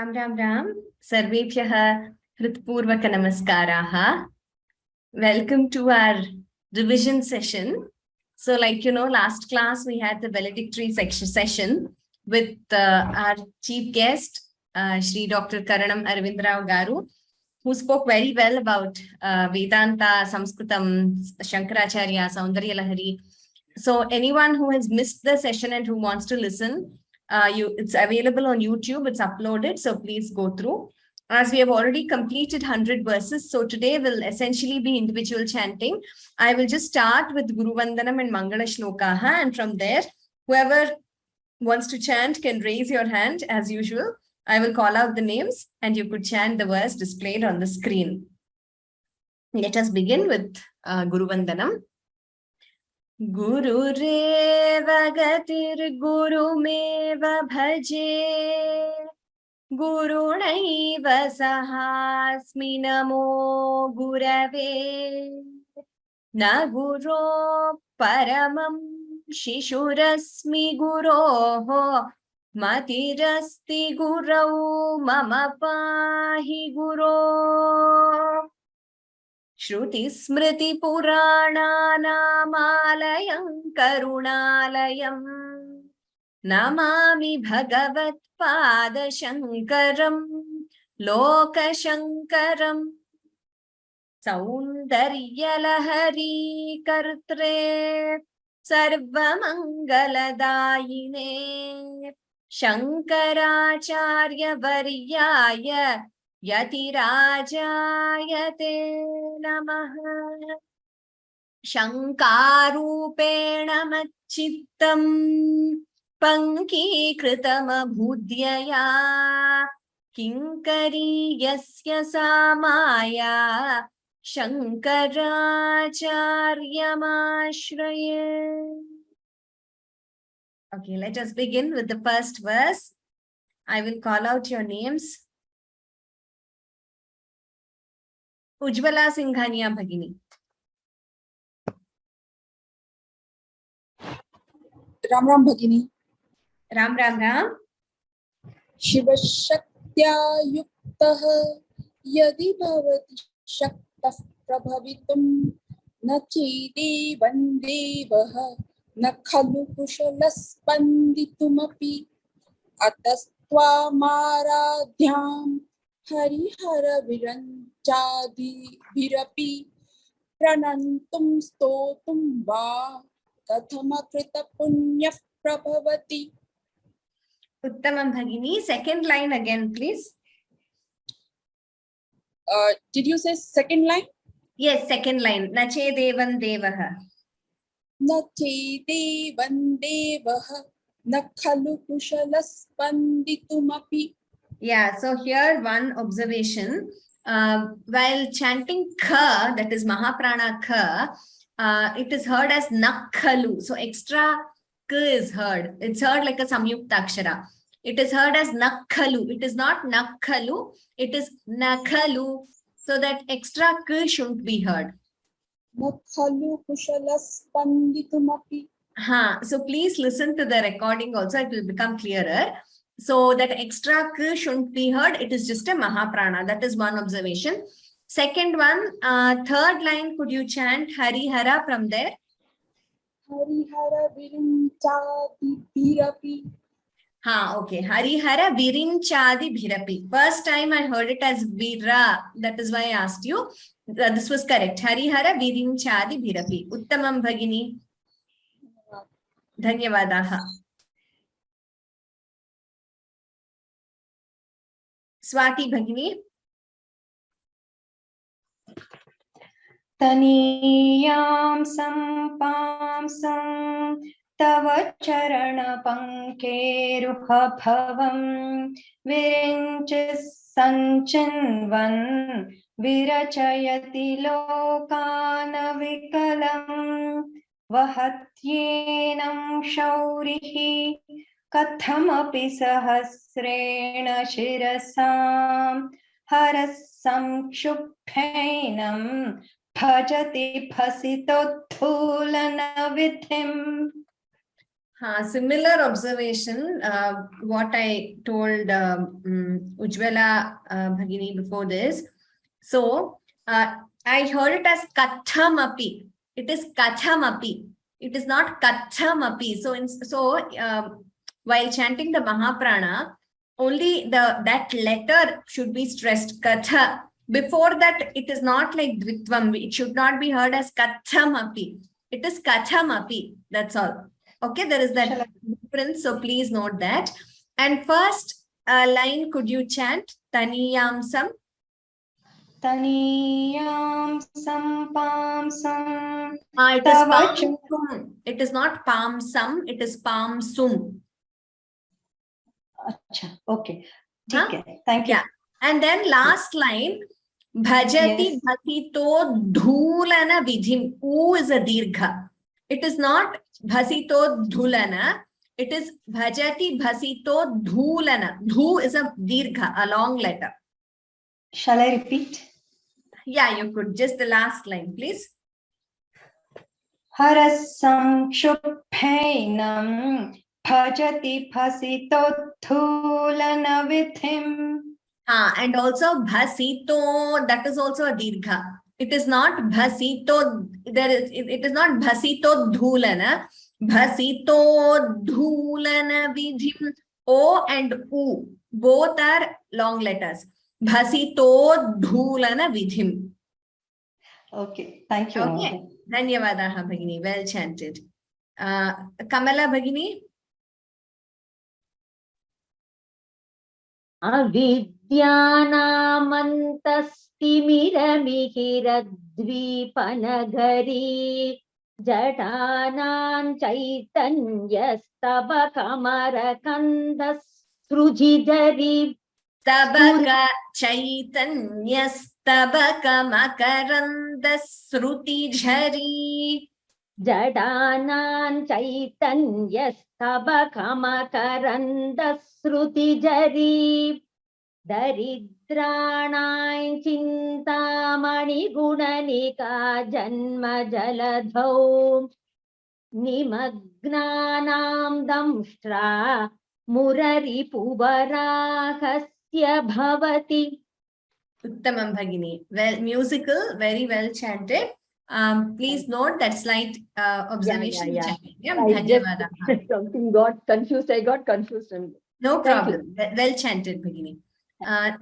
Ram Ram Ram. Sarvebhyah Hritpurvaka Namaskaraha. Welcome to our revision session. So, last class we had the valedictory session with our chief guest, Shri Dr. Karanam Arvindrao Garu, who spoke very well about Vedanta, Sanskritam, Shankaracharya, Soundaryalahari. So, anyone who has missed the session and who wants to listen, it's available on YouTube, it's uploaded, so please go through. As we have already completed 100 verses, so today will essentially be individual chanting. I will just start with Guru Vandanam and Mangala Shlokaha, and from there, whoever wants to chant can raise your hand as usual. I will call out the names and you could chant the verse displayed on the screen. Let us begin with Guru Vandanam. Gururev gatir gurumeva bhaje Gurunaiva sahasmi namo gurave Na guro paramam shishurasmi guroho Matirasti gurau mama pahi guro Shruti smriti purananamayam karunalayam Namami bhagavat pada shankaram lokashankaram Soundaryalahari kartre sarvamangaladayine Shankaracharya varyaya Yatirajayate namaha Shankarupena machittam Pankikritam abhudyaya Kinkari yasya samaya Shankaracharyamashraya. Okay, let us begin with the first verse. I will call out your names. Ujjwala Singhania Bhagini. Ram Ram Bhagini. Ram Ram Ram. Shiva Shaktya Yuktaha Yadi Bhavati Shaktah Prabhavitum Nachidi Vandevaha Nakhalu Kushalas Panditumapi Atastva Maradhyam Harihara Viranchadi Virapi Pranantum Stotum Va Kathamakrita Punya Prabhavati. Uttamam Bhagini. Second line again, please. Did you say second line? Yes, second line. Nache devan devaha. Nache devan devaha nakhalu kushalas panditumapi. Yeah, so here one observation. While chanting kha, that is Mahaprana kha, it is heard as nakhalu. So extra k is heard. It's heard like a samyukta akshara. It is heard as nakhalu. It is not nakhalu. It is nakhalu. So that extra k shouldn't be heard. Nakhalu kushalas panditumapi. So please listen to the recording also. It will become clearer. So that extra k shouldn't be heard. It is just a Mahaprana. That is one observation. Second one, third line, could you chant Harihara from there? Harihara virinchadi bhirapi. Okay. Harihara virinchadi bhirapi. First time I heard it as vira. That is why I asked you. This was correct. Harihara virinchadi bhirapi. Uttamam Bhagini. Dhanyavadaha. Swati Bhagini. Taniyam sampamsam tava charana pankeruha bhavam virinchis sanchanvan virachayati lokana vikalam vahatyenam shaurihi kathamapi sahasrena shirasam harasamkshuphainam Bhajati phasitothulana vidhim. Similar observation, what I told Ujjwala Bhagini before this. So, I heard it as kathamapi. It is kathamapi. It is not kathamapi. While chanting the Mahaprana, only that letter should be stressed, katha. Before that, it is not like dvitvam. It should not be heard as kathamapi. It is kathamapi. That's all. Okay, there is that difference, so please note that. And first line, could you chant? Taniyamsam. Taniyam sampamsam. It is palm. It is not palmsam, it is palmsum. Acha, okay. Thank you. Yeah. And then last line, bhajati bhasito dhulana vidhim. U is a dirgha. It is not bhasito dhulana. It is bhajati bhasito dhulana. Dhu is a dirgha, a long letter. Shall I repeat? Yeah, you could. Just the last line, please. Harasam kshuphainam bhajati bhasito dhulana vidhim. And also bhasito, that is also a dirgha. It is not bhasito, it is not bhasito dhulana. Bhasito dhulana vidhim. O and U, both are long letters. Bhasito dhulana vidhim. Okay, thank you. Okay, Dhanyavadaha Bhagini, well chanted. Kamala Bhagini. Avidyanamantastimiramihiraddvipanagari jatanan chaitanyastabakamarkandas Tabaka chaitanyastabaka makarandasruti jhari. Jadanan chaitanyastabakamakarandasruti jari daridranay chintamani gunanika janma jaladhau nimagnanam damshtra murari puvarahasya bhavati. Uttamam Bhagini. Well, musical, very well chanted. Please note that slight observation. Something got confused. I got confused. No problem. Well chanted, Bhagini.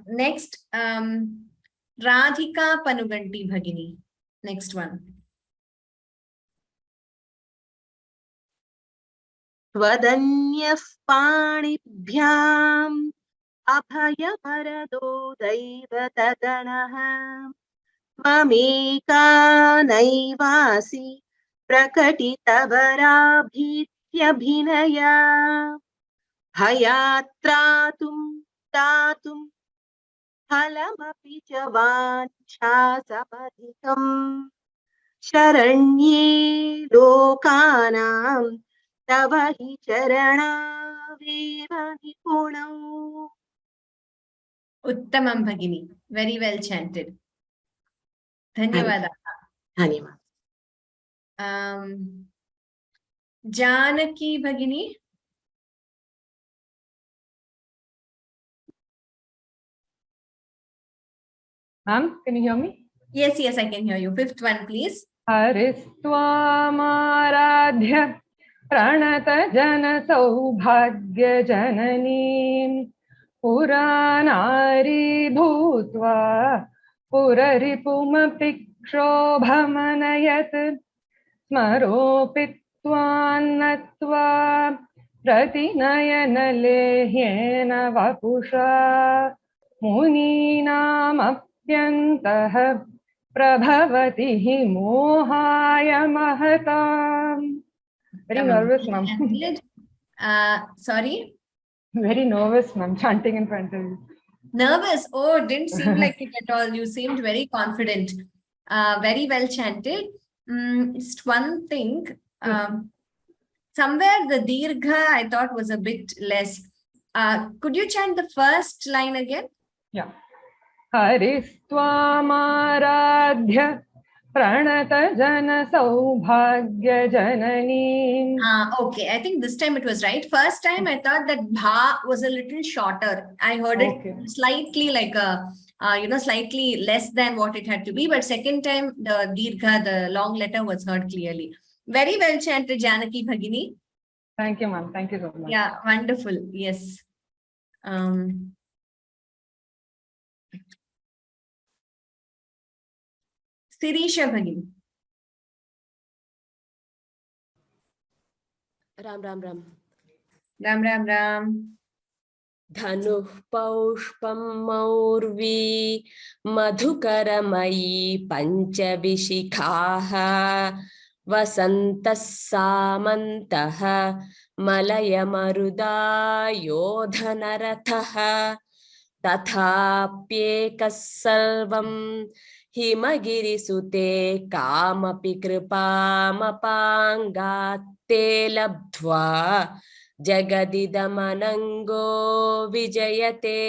Next, Radhika Panuganti Bhagini. Next one. Tvadanyaf panibhyam abhayamharado daivatadanaha Tvameka naivasi prakatitavarabhityabhinaya Bhayatratum datum phalamapi cha vanchasamadhikam Sharanye lokanam Tavahi charana veva nipunam. Uttamam Bhagini. Very well chanted. Dhanyavada. Dhanyavad. Janaki Bhagini. Ma'am, can you hear me? Yes, I can hear you. Fifth one, please. Haristwamaradhya pranata jana saubhagya jananim puranari bhutva puraripumapi kshobhamanayat smaropittvannatva pratinayana vapusha muninamapyantah prabhavati hi mohaya mahatam. Very nervous, ma'am. Sorry? Very nervous, ma'am, chanting in front of you. Nervous? Oh, didn't seem like it at all. You seemed very confident. Very well chanted. Just one thing. Somewhere the dirgha I thought was a bit less. Could you chant the first line again? Yeah. Haristwamaradhya Pranata jana saubhagya janani. Okay, I think this time it was right. First time I thought that bha was a little shorter. I heard Okay. it slightly like a, slightly less than what it had to be. But second time, the dirgha, the long letter was heard clearly. Very well chanted, Janaki Bhagini. Thank you, ma'am. Thank you so much. Yeah, wonderful. Yes. Sirisha Bhagini. Ram Ram Ram Ram Ram Ram. धनुः पौष्पं मौर्वी मधुकरमयी पञ्चविशिखाः वसन्तः सामन्तः मलयमरुदा योधनरथः तथाप्येकः सर्वं हिमगिरिसुते कामपि कृपामपाङ्गात्ते लब्ध्वा जगदिदमनङ्गो विजयते.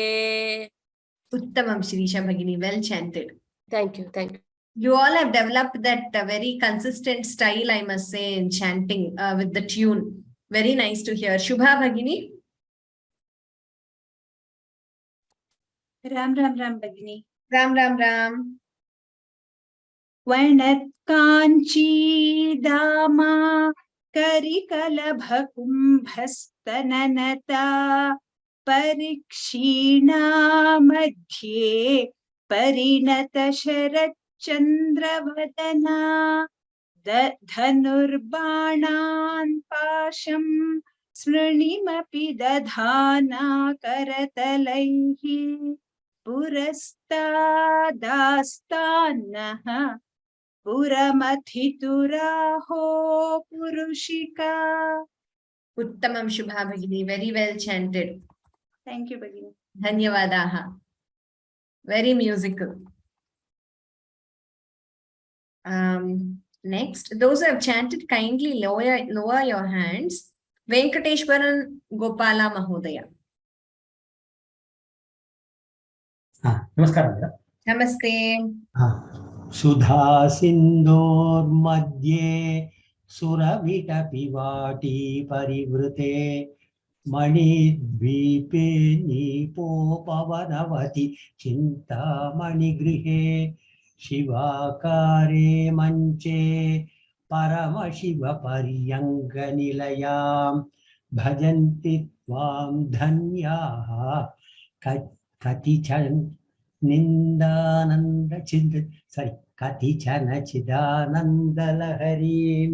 Uttamam Sirisha Bhagini. Well chanted. Thank you, thank you. You all have developed that very consistent style, I must say, in chanting with the tune. Very nice to hear. Shubha Bhagini. Ram Ram Ram Bhagini. Ram Ram Ram. Varnat kanchi dama karikalabhakumbhastananata parikshina madhye parinata sharachandravadana dhanurbanan pasham smrunimapi dadhana karatalaihi पुरस्तादास्तान्नः पुरमथितुराहो पुरुषिका. Uttamam Shubha Bhagini. Very well chanted. Thank you, Bhagini. Dhanyavadaha. Very musical. Next, those who have chanted, kindly lower your hands. Venkateshwaran Gopala Mahodaya. नमस्कारः Namaste. सुधा सिन्धोर्मध्ये सुरविटपिवाटी परिवृते मणिद्वीपे नीपोपवनवति चिन्तामणिगृहे शिवाकारे मञ्चे परमशिवपर्यङ्गनिलयां भजन्ति त्वां धन्याः कतिचन निन्दानन्द कतिचन चिदानन्दलहरीं.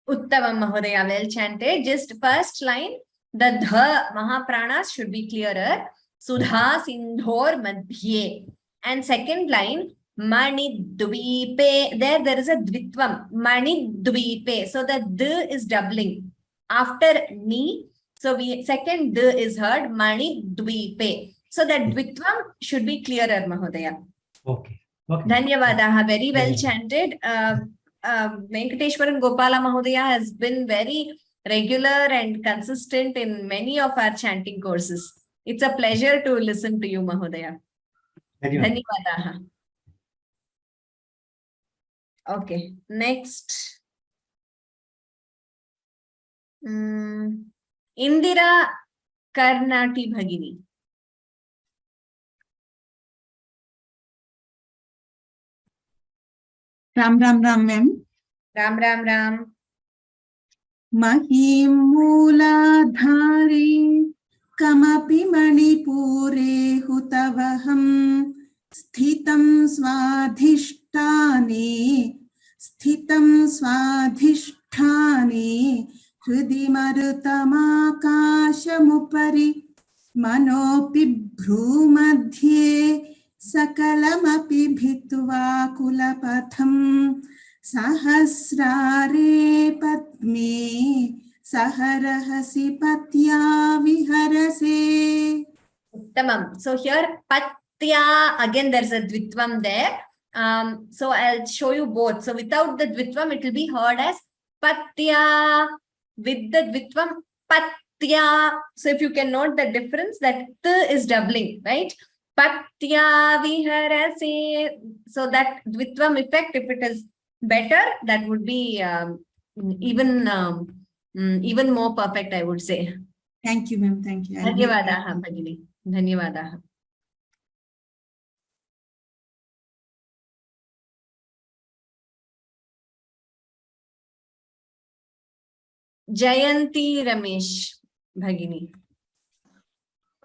Uttamam Mahodaya, well chanted. Just first line, the dha Mahapranas should be clearer. Sudha Sindhor Madhye. And second line, Mani Dvipe. There is a Dvitvam. Mani Dvipe. So the d is doubling. After ni, so second d is heard. Mani Dvipe. So that Dvitvam should be clearer, Mahodaya. Okay. Dhanyavadaha. Very well chanted. Venkateshwaran Gopala Mahodaya has been very regular and consistent in many of our chanting courses. It's a pleasure to listen to you, Mahodaya. Dhanyavadaha. Okay, next. Indira Karnati Bhagini. Ram Ram Ram ma'am. Ram Ram Ram. Mahim Mooladhari Kamapi Manipure Hutavaham Sthitam Swadhisthane Hridi Marutamakashamupari Manopi Bhrumadhye Sakalamapi Bhitva Kulapatham Sahasrare Padme Saharahasi Patya Viharase. Uttamam. So here, Patya, again there's a Dvitvam there. So I'll show you both. So without the Dvitvam, it will be heard as Patya. With the Dvitvam, Patya. So if you can note the difference, that T is doubling, right? Patya Viharase. So that Dvitvam effect, if it is better, that would be even more perfect, I would say. Thank you, ma'am. Thank you. I'll be- Dhanyavadaha, Bhagini. Dhanyavadaha. Jayanti Ramesh, Bhagini.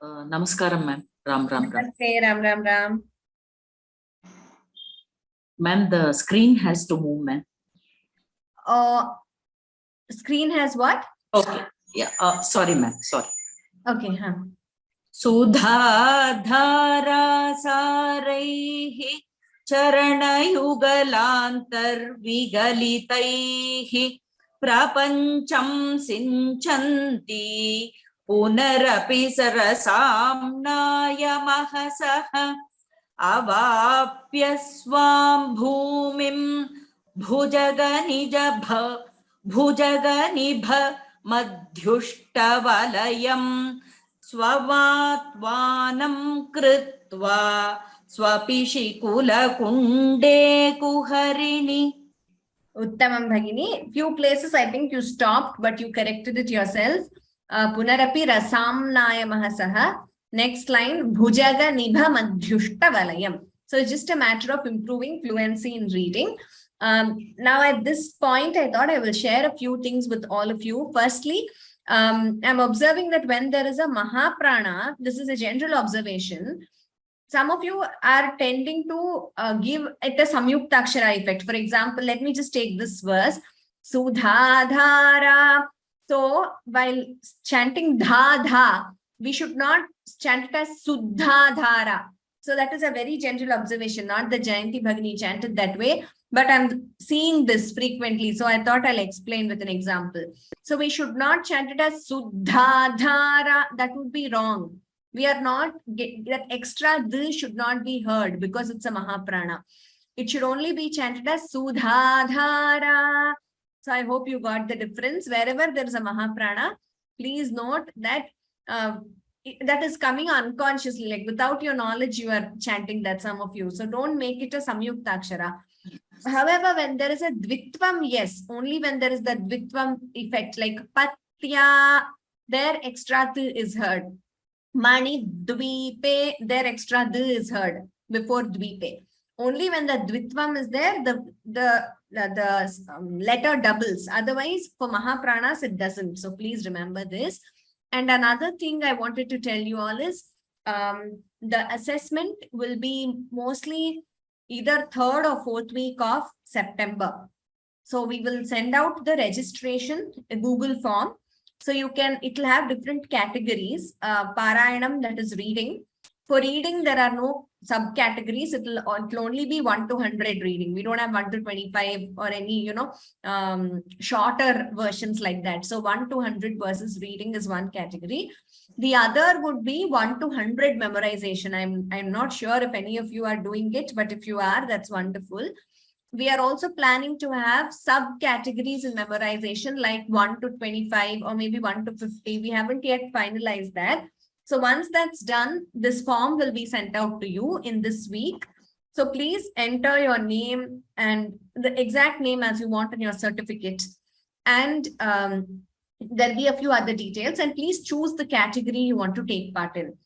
Namaskaram, ma'am. Ram, ram, ram. Namaste, Ram, Ram, Ram. Ma'am, the screen has to move, ma'am. Screen has what? Okay. Yeah. Sorry, ma'am. Sorry. Okay, huh. Sudhadhara saraihi charanayugalantarvigalitaihi prapancham sinchanti punarapi sarasamnaya mahasaha avapya swam bhumim bhujaganibha madhyushtavalaya Swavatvanam kritva swapishikula kunde kuharini. Uttamam Bhagini. Few places I think you stopped, but you corrected it yourself. Punarapi rasamnaya mahasaha. Next line, bhujaga nibha madhyushta valayam. So it's just a matter of improving fluency in reading. Now at this point, I thought I will share a few things with all of you. Firstly, I'm observing that when there is a Mahaprana, this is a general observation. Some of you are tending to give it a Samyuktakshara effect. For example, let me just take this verse. Sudhadhara. So while chanting dha dha, we should not chant it as Suddhadhara. So that is a very general observation, not the Jayanti Bhagini chanted that way. But I'm seeing this frequently, so I thought I'll explain with an example. So we should not chant it as Suddhadhara. That would be wrong. We are not, that extra D should not be heard because it's a Mahaprana. It should only be chanted as Suddhadhara. So I hope you got the difference. Wherever there is a Mahaprana, please note that that is coming unconsciously, like without your knowledge, you are chanting that, some of you. So don't make it a Samyuktakshara. However, when there is a Dvitvam, yes, only when there is the Dvitvam effect, like Patya, their extra D is heard. Mani Dvipe, their extra D is heard before Dvipe. Only when the Dvitvam is there, the letter doubles. Otherwise, for Mahapranas, it doesn't. So please remember this. And another thing I wanted to tell you all is the assessment will be mostly either 3rd or 4th week of September. So we will send out the registration, a Google form. So you can, it will have different categories. Parayanam, that is reading. For reading, there are no subcategories. It will only be 1 to 100 reading. We don't have 1 to 25 or any, shorter versions like that. So 1 to 100 verses reading is one category. The other would be 1 to 100 memorization. I'm not sure if any of you are doing it, but if you are, that's wonderful. We are also planning to have subcategories in memorization, like 1 to 25 or maybe 1 to 50. We haven't yet finalized that. So once that's done, this form will be sent out to you in this week. So please enter your name and the exact name as you want in your certificate. And there'll be a few other details, and please choose the category you want to take part in.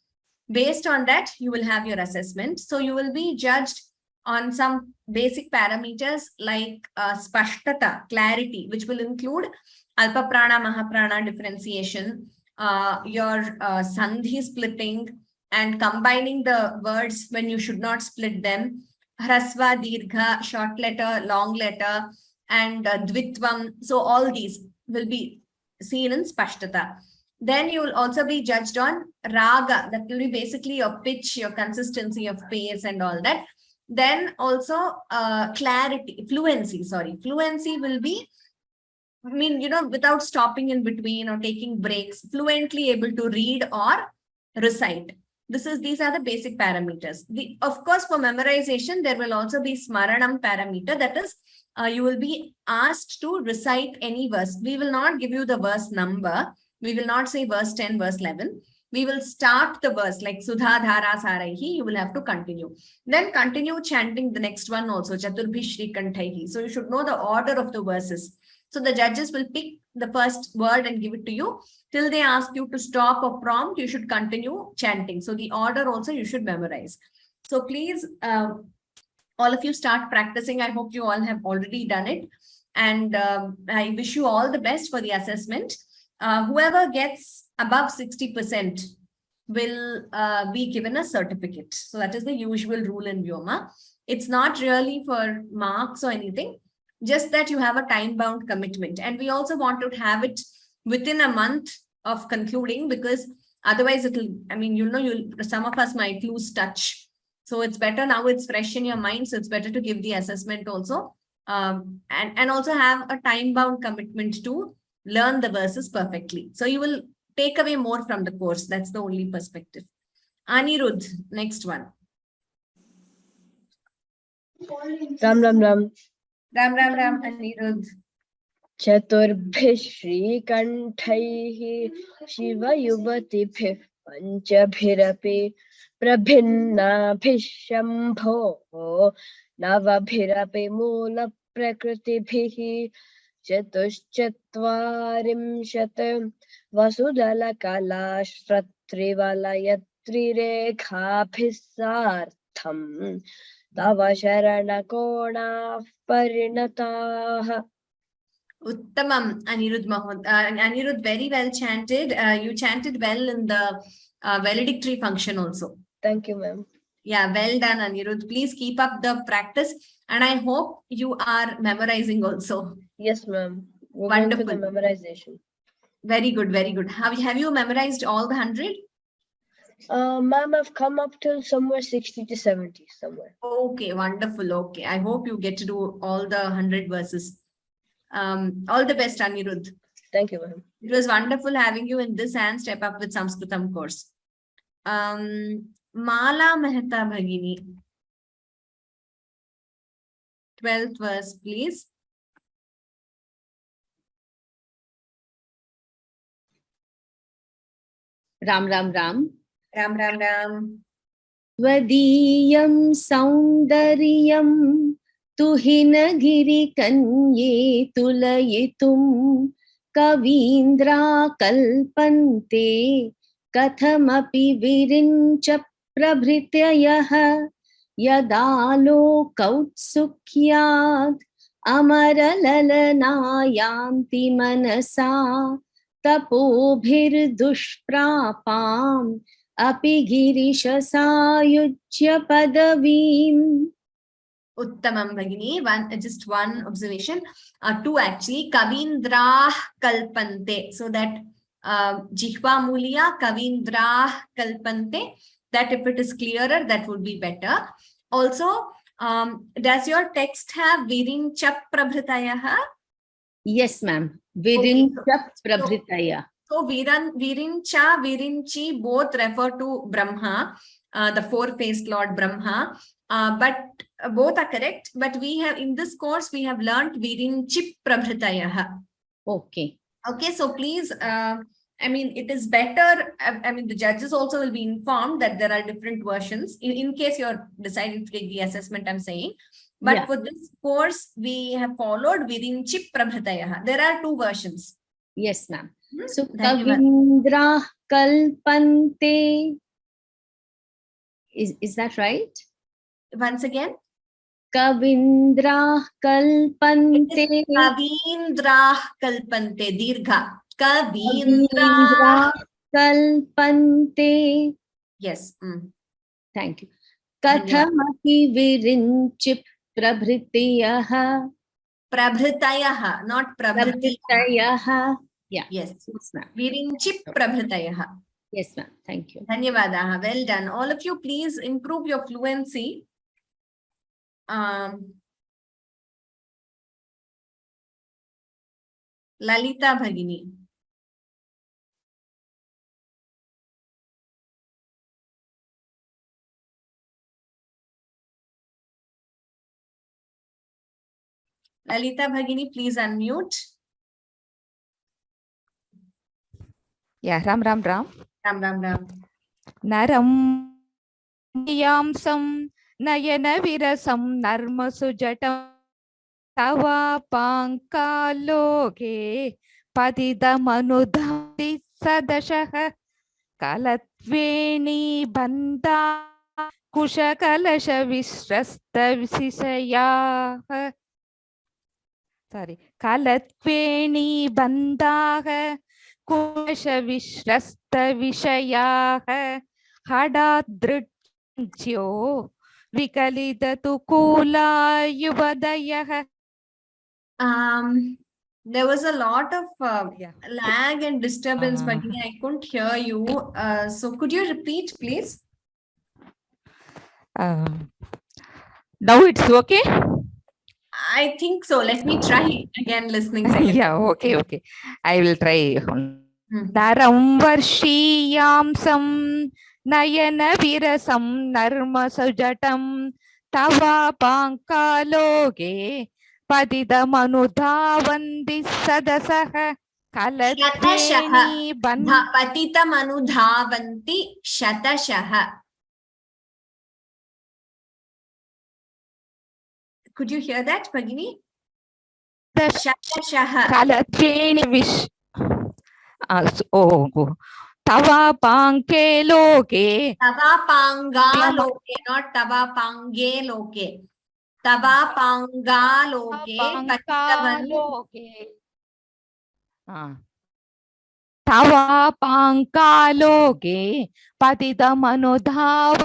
Based on that, you will have your assessment. So you will be judged on some basic parameters like spashtata, clarity, which will include alpa prana, mahaprana differentiation, your sandhi splitting and combining the words when you should not split them, hrasva, dirgha, short letter, long letter, and dvitvam. So all these will be seen in spashtata. Then you will also be judged on raga. That will be basically your pitch, your consistency of pace and all that. Then also clarity, fluency will be, without stopping in between or taking breaks, fluently able to read or recite. These are the basic parameters. Of course, for memorization, there will also be smaranam parameter. That is, you will be asked to recite any verse. We will not give you the verse number. We will not say verse 10, verse 11. we will start the verse like Sudha Dhara Saraihi, you will have to continue. Then continue chanting the next one also, Chaturbhi Shri Kantaihi. So you should know the order of the verses. So the judges will pick the first word and give it to you. Till they ask you to stop or prompt, you should continue chanting. So the order also you should memorize. So please, all of you start practicing. I hope you all have already done it. And I wish you all the best for the assessment. Whoever gets above 60% will be given a certificate. So that is the usual rule in Vyoma. It's not really for marks or anything, just that you have a time-bound commitment. And we also want to have it within a month of concluding, because otherwise it'll, I mean, some of us might lose touch. So it's better now, it's fresh in your mind. So it's better to give the assessment also. And also have a time-bound commitment to learn the verses perfectly. So you will take away more from the course. That's the only perspective. Anirudh, next one. Ram Ram Ram. Ram Ram Ram, Anirudh. Chaturbhi Shri Kantaihi Shiva Yuvatibhih Panchabhirapi Prabhinnabhishambho Navabhirapi Mula Prakritibhihi Chatushchatvarimshat Vasudala Kala Shratrivalayatririkhabhisartham Tava Sharana Kona Parinataha. Uttamam, Anirudh Mahod. Anirudh, very well chanted. You chanted well in the valedictory function also. Thank you, ma'am. Yeah, well done, Anirudh. Please keep up the practice. And I hope you are memorizing also. Yes, ma'am. Wonderful. For the memorization. Very good, very good. Have you memorized all the 100? Ma'am, I've come up till somewhere 60 to 70 somewhere. Okay, wonderful. Okay, I hope you get to do all the 100 verses. All the best, Anirudh. Thank you, ma'am. It was wonderful having you in this and Step Up with Sanskritam course. Mala Mehta Bhagini. 12th verse, please. Ram Ram Ram. Ram Ram Ram. Vadiyam Soundaryam Tuhinagiri Kanye Tulayitum Kavindra Kalpante Kathamapi Virincha Prabhrityayaha Yadalo Kautsukyad Amaralalanayamti Manasa Tapobhir Dushprapam Api Girisha Sayujya Padavim. Uttamam Bhagini. Just one observation. Two actually. Kavindra Kalpante. So that Jihva Muliya Kavindra Kalpante. That if it is clearer, that would be better. Also, does your text have Virincha Prabhritayaha? Yes, ma'am. Virincha Prabhritaya. So Virincha, Virinchi both refer to Brahma, the four-faced Lord Brahma. But both are correct. But we have in this course we have learned Virinchi Prabhritayaha. Okay. Okay, so please, I mean, it is better. I mean, the judges also will be informed that there are different versions in case you're deciding to take the assessment, I'm saying. But Yeah. for this course, we have followed Virinchi Prabhritayaha. There are two versions. Yes, ma'am. So Thank you, ma'am. Kavindra Kalpante. Is that right? Once again. Kavindra Kalpante. Kavindra Kalpante. Dirgha. Kavindra Kalpante. Yes. Thank you. Kathamapi Virinchip Prabhritayaha. Prabhritayaha, not Prabhritayaha. Prabhritayaha. Yeah. Yes. Yes, ma'am. Virinchip Prabhritayaha. Yes, ma'am. Thank you. Dhanyavadaha. Well done. All of you, please improve your fluency. Lalita Bhagini. Lalita Bhagini, please unmute. Yeah, Ram Ram Ram. Ram Ram Ram. Naram yamsam nayana virasam narmasujatam tava pankaloke padidamanuddhati sadashah kalattveni bandha kushakalasha vishrasta visisayah. Sorry. Kalattveni bandha kushakalasha vishrasta visayah hadadrityo vikalidatu kula yuvadayah. There was a lot of Yeah. lag and disturbance, Bhagini. I couldn't hear you. So could you repeat, please? Now it's okay? I think so. Let me try again listening second. Yeah, okay. I will try. Hmm. Naram varshiyamsam nayana virasam narmasujatam tava pankaloge padidamanuddhavandi sadasah kaladveni Patitam anudhavanti shatashaha. Could you hear that, Bhagini? Shatashaha. kaladveni vish. Tava panke loke. Tava panga loke, not tava pange loke. Tava panga loke. Tava pankaloge padidamanuddhav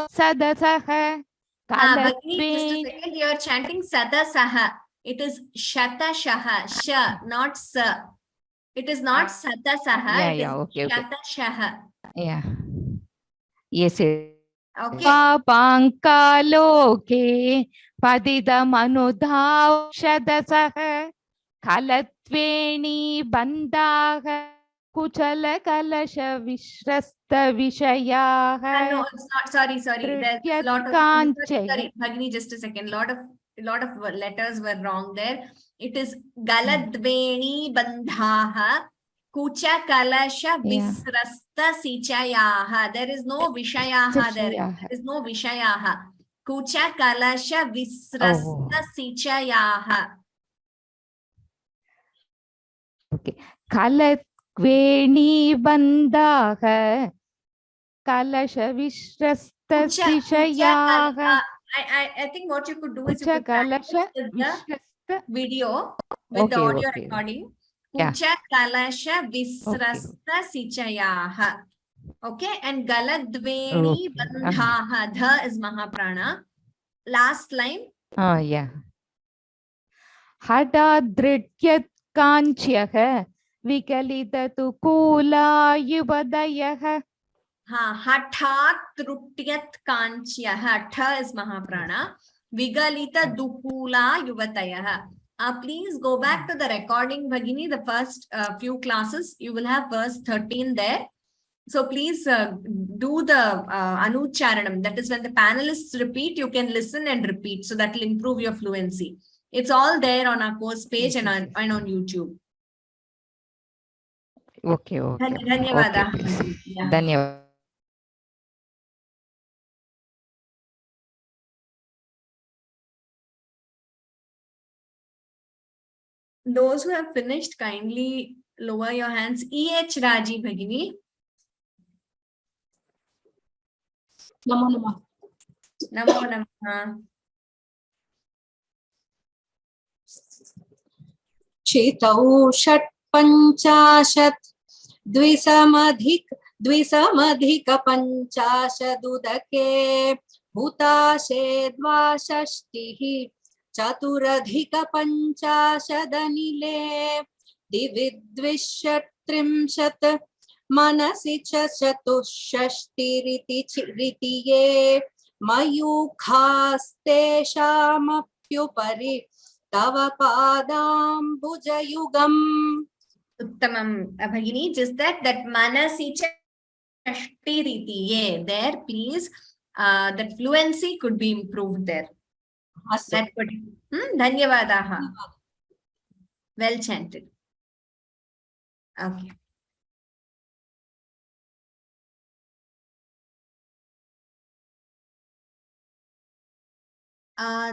sadasah Bhagini, just a kalatve. second. You're chanting sadasaha. It is shatashaha. Sha, not sa. It is not satasaha. Yeah, okay. Shatashaha. Yeah. Yes. Okay. Pankaloge padidamanuddhav sadasah kalattveni bandha kuchala kalasha vishrasta vishayah. No, it's not. Sorry. There's a lot of sorry, Bhagini, just a second. A lot of letters were wrong there. It is galadveni bandhaha kucha kalasha visrasta sichayaha. There is no vishayaha there. There is no vishayaha. Kucha kalasha visrasta sichayaha. Okay. Kalattveni bandhaha kalasha vishrasta sichayaha. I think what you could do is you could practice with the video with the audio recording. Kucha kalasha visrasta sichayaha. Okay, and galadveni bandhaha. Dha is Mahaprana. Last line. Yeah. Hadadrityat kanchyaha vikalidatu kula yuvadayah. Hathat trutyat kanchyaha. Tha is Mahaprana. Vigalita dukula yuvatayah. Please go back to the recording, Bhagini, the first few classes. You will have verse 13 there. So please do the anucharanam. That is when the panelists repeat, you can listen and repeat. So that will improve your fluency. It's all there on our course page and on YouTube. Okay. Dhanyavada. Yeah. Dhanyavada. Those who have finished, kindly lower your hands. E.H. Raji Bhagini. Namo Namah. Namo Namah. क्षितौ षट्पञ्चाशत् द्विसमधिकपञ्चाशदुदके हुताशे द्वाषष्टिः चतुरधिकपञ्चाशदनिले दिवि द्विषट्त्रिंशत् मनसि च चतुष्षष्टिरिति ऋतिये मयूखास्तेषामप्युपरि तव पादाम्बुजयुगम्. Uttamam, Bhagini, just that manasi chashtiritiye there, please. That fluency could be improved there. That could. Dhanyavadaha. Well chanted. Okay.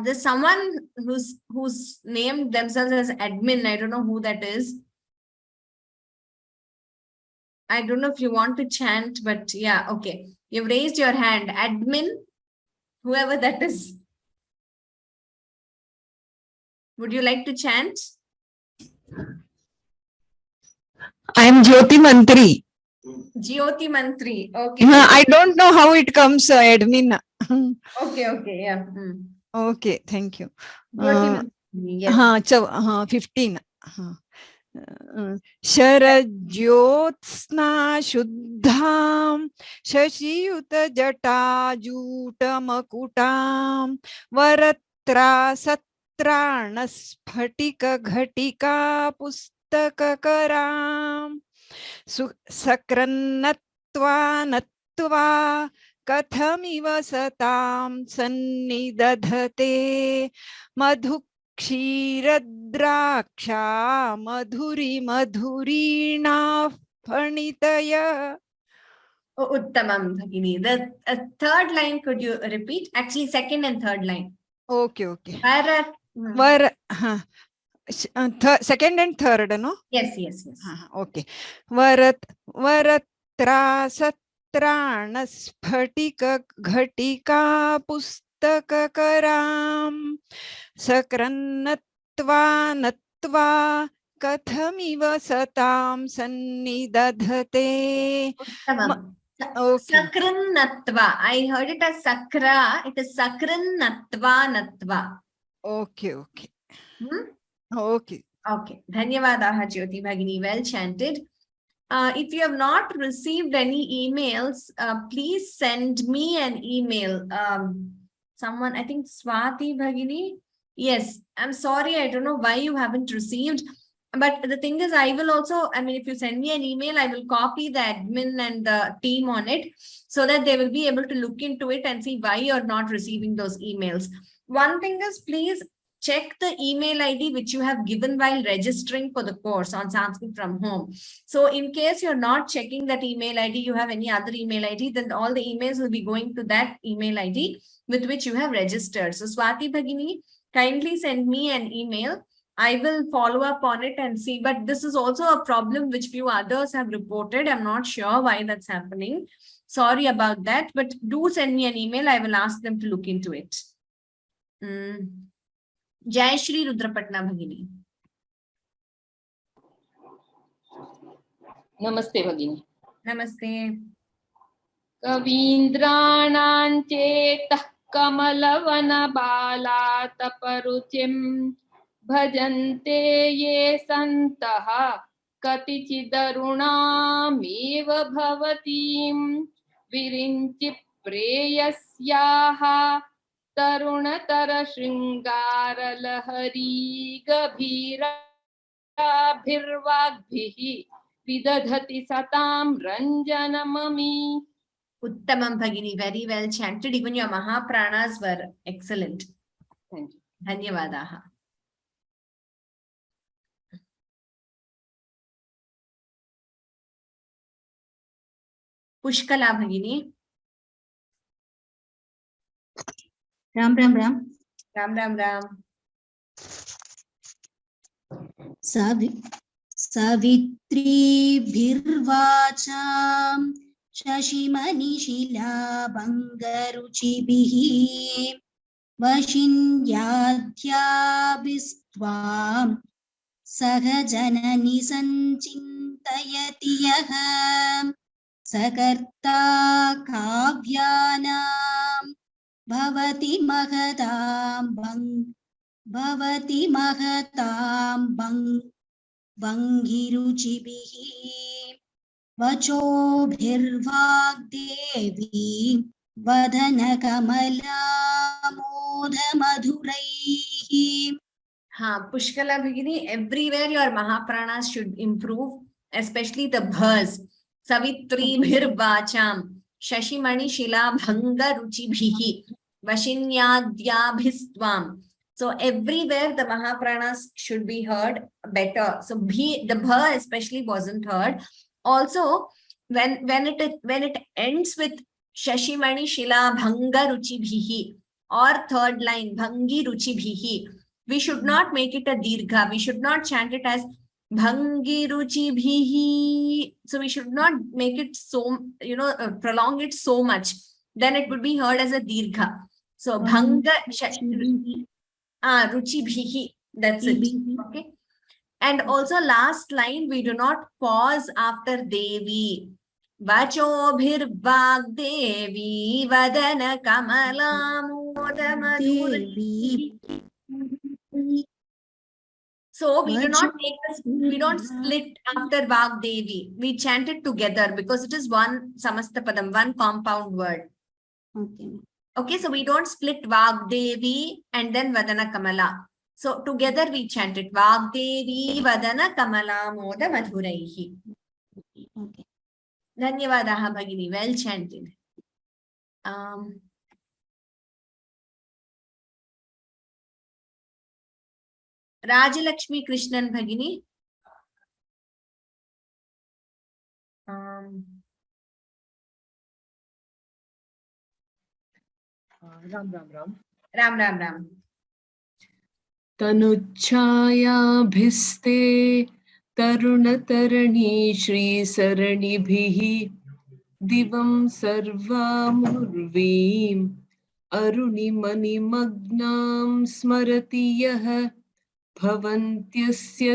There's someone who's named themselves as admin. I don't know who that is. I don't know if you want to chant, but yeah, okay. You've raised your hand. Admin, whoever that is. Would you like to chant? I am Jyoti Mantri. Jyoti Mantri. Okay. I don't know how it comes, admin. Okay, yeah. Okay, thank you. Jyoti Mantri, yes. 15. शरज्योत्स्ना शुद्धां शशियुत जटाजूटमकुटां वरत्रासत्राणस्फटिक घटिका पुस्तककरां सकृन्नत्वा नत्वा कथमिव सतां सन्निदधते मधु क्षीरद्राक्षा मधुरीणाः फणितय. Uttamam Bhagini. The third line, could you repeat? Actually, second and third line. Okay. Second and third, no? Yes. Okay. Varatrasatraणस्फटिक घटिका पुस्तककरां सकृन्नत्वा नत्वा कथमिव सतां सन्निदधते. Sakrinnatva. I heard it as sakra. It is sakrinnatva natva. Okay. Okay. Dhanyavadaha Jyoti Bhagini. Well chanted. If you have not received any emails, please send me an email. Someone, I think Swati Bhagini. Yes, I'm sorry. I don't know why you haven't received. But the thing is, I will also, if you send me an email, I will copy the admin and the team on it so that they will be able to look into it and see why you're not receiving those emails. One thing is, please check the email ID which you have given while registering for the course on Sanskrit from Home. So in case you're not checking that email ID, you have any other email ID, then all the emails will be going to that email ID with which you have registered. So Swati Bhagini, kindly send me an email. I will follow up on it and see, but this is also a problem which few others have reported. I'm not sure why that's happening. Sorry about that, but do send me an email. I will ask them to look into it. Jai Shri Rudrapatna Bhagini. Namaste Bhagini. Namaste. Kavindranam chetah kamalavana balataparuchim bhajante ye santaha katichidarunam eva bhavatim virinchi preyasyaha tarunatara shringaralahari gabhirabhirvagbhihi vidadhati satam ranjanamami. Uttamam Bhagini, very well chanted. Even your Mahapranas were excellent. Thank you. Dhanyavadaha. Pushkala Bhagini. Ram. Ram. Savitri-bhirvacham Shashimani-shila-bhangaruchibihi Vashinyadhyabhistvam Sahajanani-sanchintayati yaham Sakarta kavyanam Bhavati mahatam Bhangiruchibihi Vachobhirvagdevi Vadhanakamalāmodhamadhuraihi. Pushkala Bhagini, everywhere your Mahapranas should improve, especially the bhas. Savitri Bhirvacham Shashimani Shila Bhanga Ruchibhihi Vashinyadhyabhistvam. So everywhere the Mahapranas should be heard better. So the bha especially wasn't heard. Also, when it ends with Shashimani Shila Bhanga Ruchibhihi, or third line, bhangi ruchibhihi. We should not make it a dirgha. We should not chant it as bhangi ruchibhihi. So we should not make it so, prolong it so much. Then it would be heard as a dirgha. So bhanga ruchibhihi. That's it. Okay. And also last line, we do not pause after Devi. Vachobhir Devi Vadana Kamala Moda Madhuri. So we do not make this, we don't split after Devi. We chant it together because it is one Samastapadam, one compound word. Okay. Okay, so we don't split Devi and then Vadana Kamala. So together we chant it. Devi Vadana Kamala Moda Madhuraihi. Okay. Dhanyavadaha Bhagini. Well chanted. Rajalakshmi Krishnan Bhagini. Ram. तनुच्छायाभिस्ते तरुणतरणी श्रीसरणिभिः दिवं सर्वामुर्वीम् अरुणिमणिमग्नां स्मरति यः भवन्त्यस्य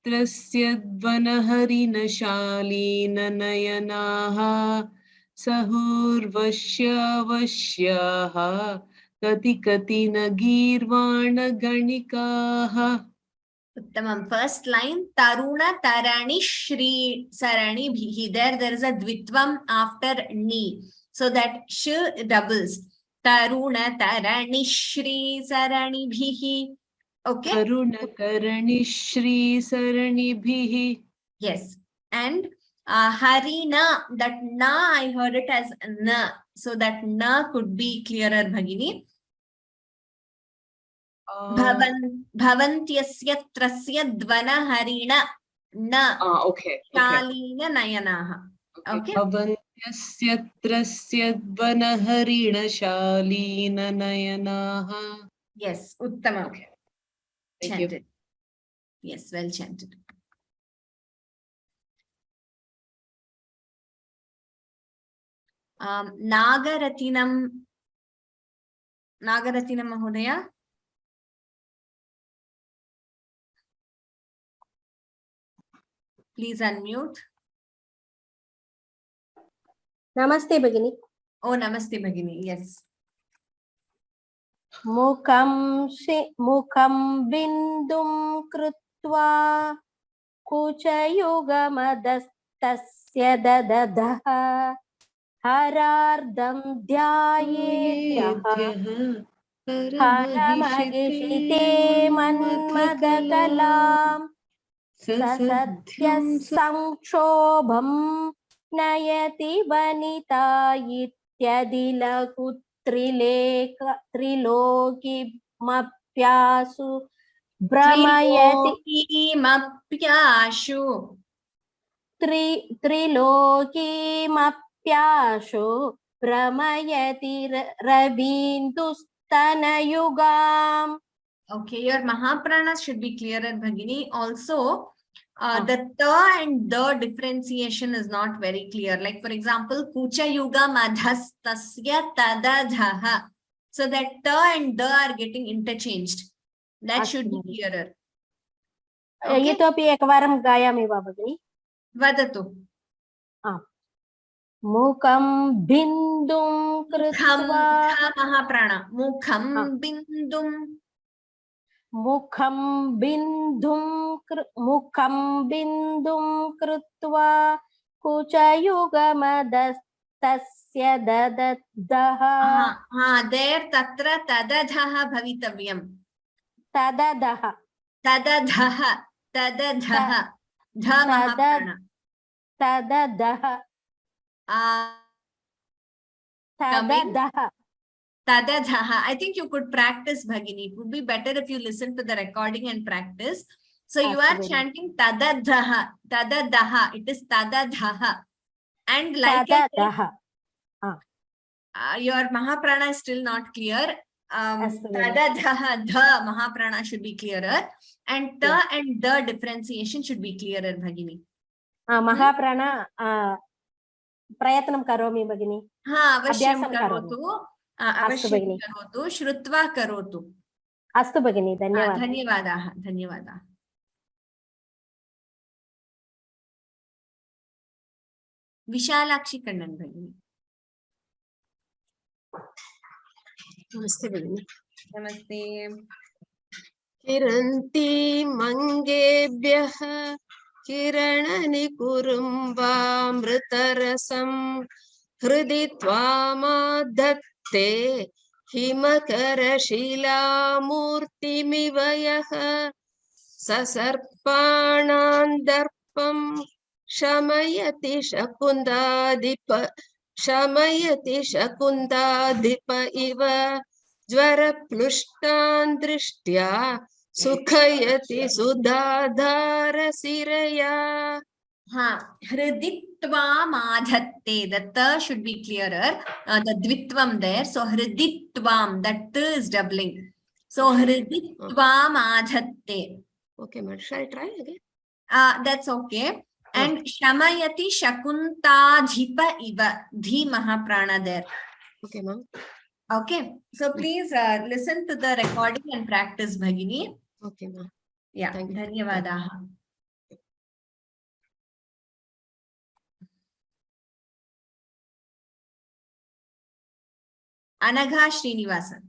त्रस्यद्वनहरिणशालीननयनाः सहुर्वश्यावश्याः कति न गीर्वाणगणिकाः. Uttamam. First line, Taruna Tarani Shri Sarani Bhihi. There is a Dvitvam after Ni. So that Sh doubles. Taruna Tarani Shri Sarani Bhihi. Okay. Taruna Tarani Shri Sarani Bhihi. Yes. And Harina, that Na, I heard it as Na. So that Na could be clearer, Bhagini. Bhavantyasya trasya dvana harina na shalina nayanaha. Okay. Bhavantyasya trasya dvana harina shalina nayanaha. Yes, Uttama. Okay. Chanted. Yes, well chanted. Nagaratinam Mahodaya. Please unmute. Namaste, Bhagini. Oh, Namaste, Bhagini. Yes. Mukham bindum krutva kuchayugamadastasya dadadaha harardam dhyayetyah haramagishite manmadakalam sasatyas samkshobham nayati vanita ityadilakut Trilokimapyasu Brahmayati Trilokimapyasu Brahmayati Rabindustanayugam. Okay, your Mahapranas should be clearer, Bhagini. Also, the ta and the differentiation is not very clear. Like, for example, Kucha Yuga Madhastasya Tadadhaha. So that ta and the are getting interchanged. That should be clearer. Okay? Itopi ekvaram gayami va Bhagini. Vadatu. Mukham bindum krutva. Mahaprana. Mukham bindum. Mukham bindum krutva kuchayugamadastasya dadadaha. There tatra tadadhaha bhavitavyam. Tadadaha. Tadadhaha. Dha Mahaprana. Tadadaha. Tadadhaha. I think you could practice, Bhagini. It would be better if you listen to the recording and practice. So you are chanting tadadaha, tadadaha. It is tadadaha. And like I said, your Mahaprana is still not clear. Tadadaha, the Mahaprana should be clearer. And ta and the differentiation should be clearer, Bhagini. Mahaprana prayatnam karomi, Bhagini. Avashyam karotu. Avashyam karotu. Shrutva karotu. Astu Bhagini, dhanyawad. Dhanyawadaha. Dhanyawadaha. Vishalakshi Kannan Bhagini. Namaste Bhagini. Namaste. Kiranti mangebhyah kiranani kurumvamritarasam hridi tvamadatte himakara shilamurtimivayah sasarpanandarpam shamayati shakundadipa iva ज्वरप्लुष्टान् दृष्ट्या सुखयति सुधाधारसिरया. Hriditvam adhatte. The ta should be clearer. The dvitvam there. So hriditvam, that t is doubling. So hriditvam adhatte. Okay, ma'am. Shall I try again? That's okay. And shamayati shakuntadhipa iva. Dhi Mahaprana there. Okay, ma'am. Okay, so please listen to the recording and practice, Bhagini. Okay, ma'am. Yeah, dhanyawadaha. Anagha Srinivasan.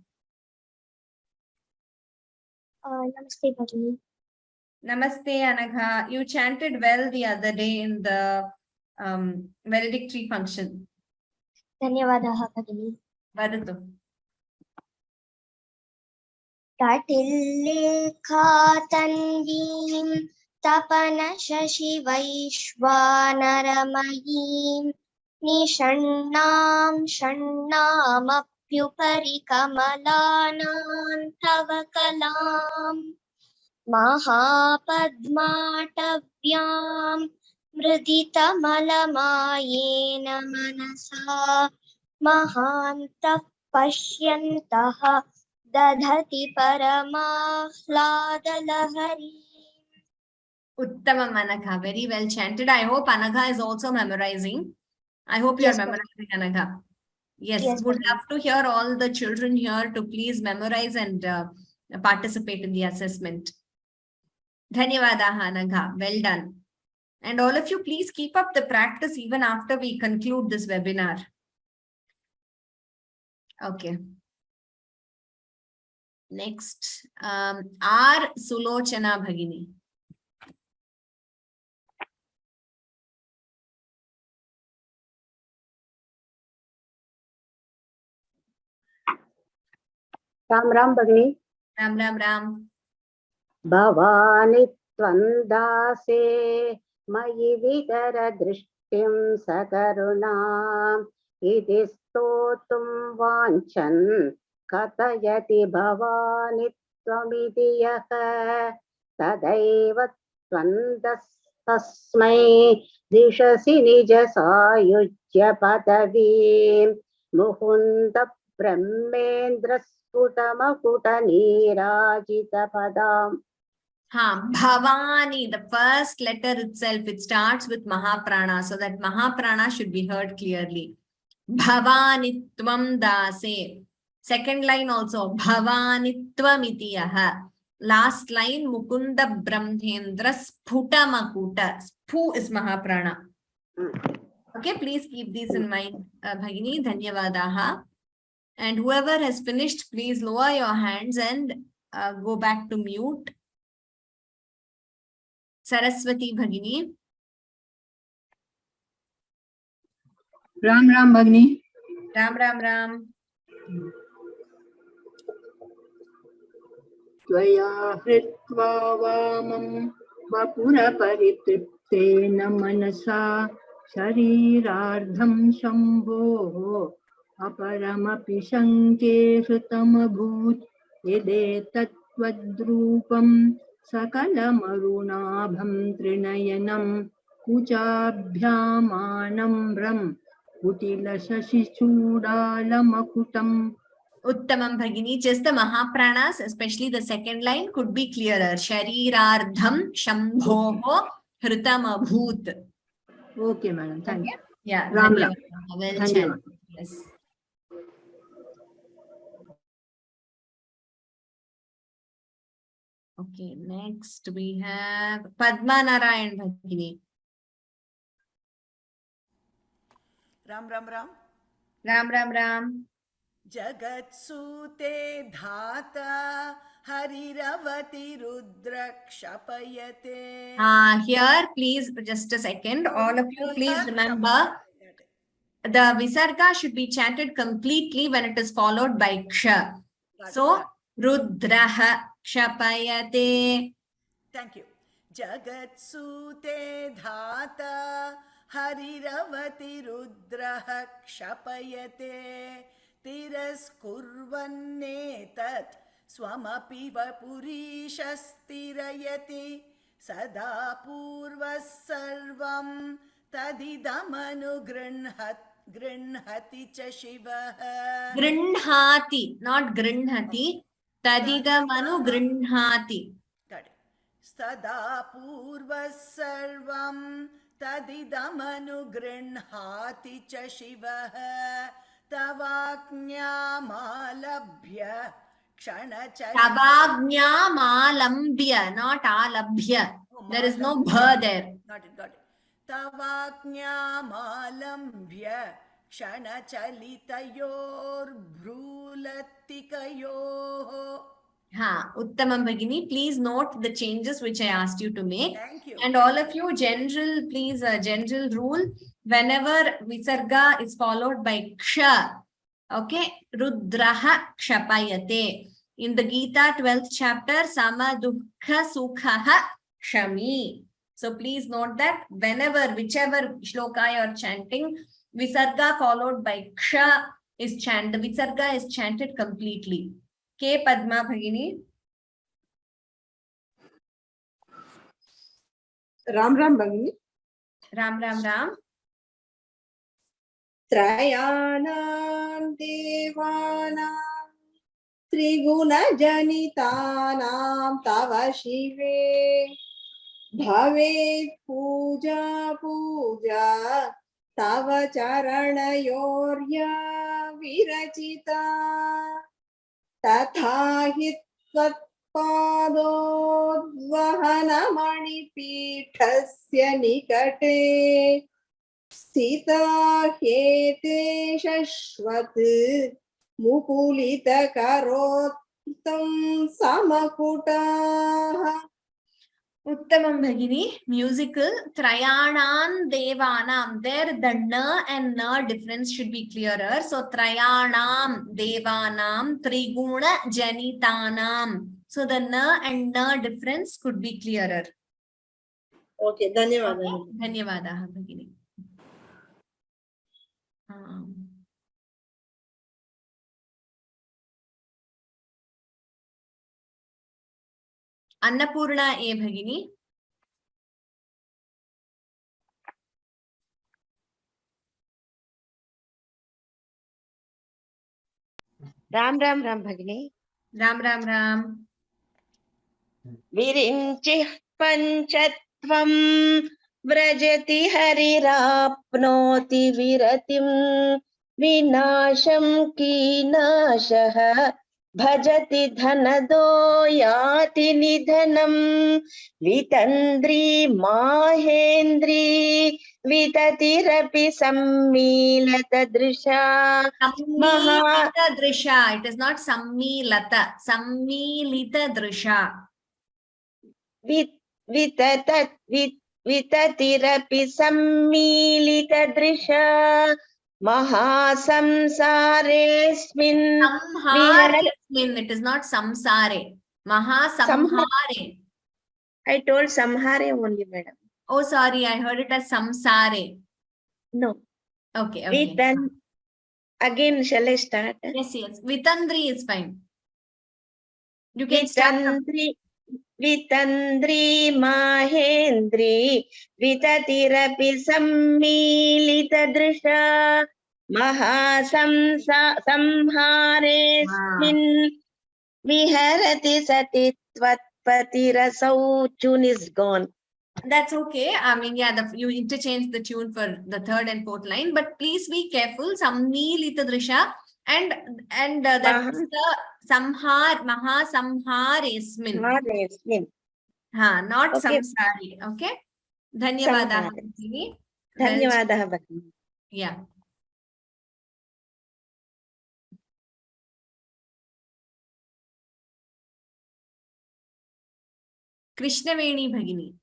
Namaste, Bhagini. Namaste, Anagha. You chanted well the other day in the valedictory function. Dhanyawadaha, Bhagini. Vadatu. Tatillekhatanvim tapana shashi vaishvanaramahim nishannam shannamapyupari kamalanam tava kalam mahapadmatavyam mriditamalayena manasa mahantah pashyantaha dadhati paramahladalahari. Uttamam Anagha. Very well chanted. I hope Anagha is also memorizing. I hope you are memorizing, Anagha. Yes, would love to hear all the children here to please memorize and participate in the assessment. Dhanyawadaha, Anagha. Well done. And all of you, please keep up the practice even after we conclude this webinar. Okay. Next, R. Sulochana Bhagini. Ram Ram Bhagini. Ram Ram Ram. Bhavani Tvandase Mayi Vidara Drishtim Sakarunam Iti Stotum Vanchan Katayati Bhavani Tvamidiyaka Tadaiva Tvandastasmai Dishasi Nijasayujya Padavim Muhunda Brahmendra Sputamakuta Nirajita Padam. Bhavani, the first letter itself, it starts with Mahaprana, so that Mahaprana should be heard clearly. Bhavanitvam dase. Second line also, Bhavanitvam itiyaha. Last line, Mukunda Brahmendra Sputamakuta. Spu is Mahaprana. Okay, please keep these in mind, Bhagini. Dhanyavadaha. And whoever has finished, please lower your hands and go back to mute. Saraswati Bhagini. Ram Ram Bhagini. Ram Ram Ram. Tvaya hritva vamam vapura paritiptena manasa sharirardham shambho aparamapi shanke shrutamabhut yede tatvadrupam सकलमरुणाभं त्रिनयनं कुचाभ्यामानम्रं कुटिलशशिचूडालमकुटम्. Uttamam Bhagini, just the Mahapranas, especially the second line, could be clearer. Sharirardham Shambhoho Hritam Abhut. Okay, madam. Thank you. Yeah, Ram Ram. well Dhanyavad. chanted. Yes. Okay, next we have Padma Narayan Bhagini. Ram Ram Ram. Ram Ram Ram. Jagatsute dhata hariravati rudra kshapayate. Here, please, just a second. All of you, please remember, the Visarga should be chanted completely when it is followed by Ksha. So, Rudraha Kshapayate. Thank you. Jagatsute dhata hariravati rudraha kshapayate tiraskurvannetat swamapi vapurishastirayati sada purvas sarvam tadidamanu grinhati cha shivaha. Grinhati, not grinhati. Tadidamanu grinhati. Got it. Sada purvas sarvam tadidamanu grinhati cha shivaha tavajñamalabhya kshanachari. Tavajñamalambhya, not alabhya. There is no bha there. Got it, got it. Tavajñamalambhya kshanachalitayor bhrulatikayoh. Uttamam Bhagini, please note the changes which I asked you to make. Thank you. And all of you, general, please, general rule, whenever Visarga is followed by Ksha, okay, Rudraha Kshapayate. In the Gita 12th chapter, Sama Dukkha Sukhaha Kshami. So please note that whenever, whichever shloka you are chanting, Visarga followed by Ksha is chanted, the Visarga is chanted completely. K. Padma Bhagini. Ram Ram Bhagini. Ram Ram Ram. Trayanam devanam triguna janitanam tava shive bhavet puja puja tava charanayorya virachita tatha hitvat padodvahanamanipeethasya nikate Sita hete shashvat mukulita karotam samakutaha. Uttamam Bhagini, musical, Trayanam Devanam. There the na and na difference should be clearer. So Trayanam Devanam Triguna Janitanam. So the na and na difference could be clearer. Okay, dhanyawad. Dhanyawada Bhagini. Annapurna A Bhagini. Ram Ram Ram Bhagini. Ram Ram Ram. Virinchih panchatvam vrajati harirapnoti viratim vinasham kinashaha bhajati dhanado yati nidhanam vitandri mahendri vitatirapi sammilata drisha Sammilita Drisha. It is not Sammilata. Sammilita Drisha. Vitatirapi sammilita drisha mahasamsaresmin Samharesmin. It is not Samsare. Mahasamhare. I told samhare only, madam. Oh, sorry. I heard it as Samsare. No. Okay, okay. Again, shall I start? Yes, yes. Vitandri is fine. You can start. वितन्द्री माहेन्द्री विततिरपि सम्मीलितदृशा संहारेऽस्मिन् विहरति सति त्वत्पतिरसौ. Tune is gone. That's okay. I mean, yeah, you interchange the tune for the third and fourth line, but please be careful. Sammilita drisha and that's the maha samharesmin. Not Okay. samsari. Okay. Dhanyavadaha. Bhagini. Dhanyavadaha Bhagini. Yeah. Krishnaveni Bhagini.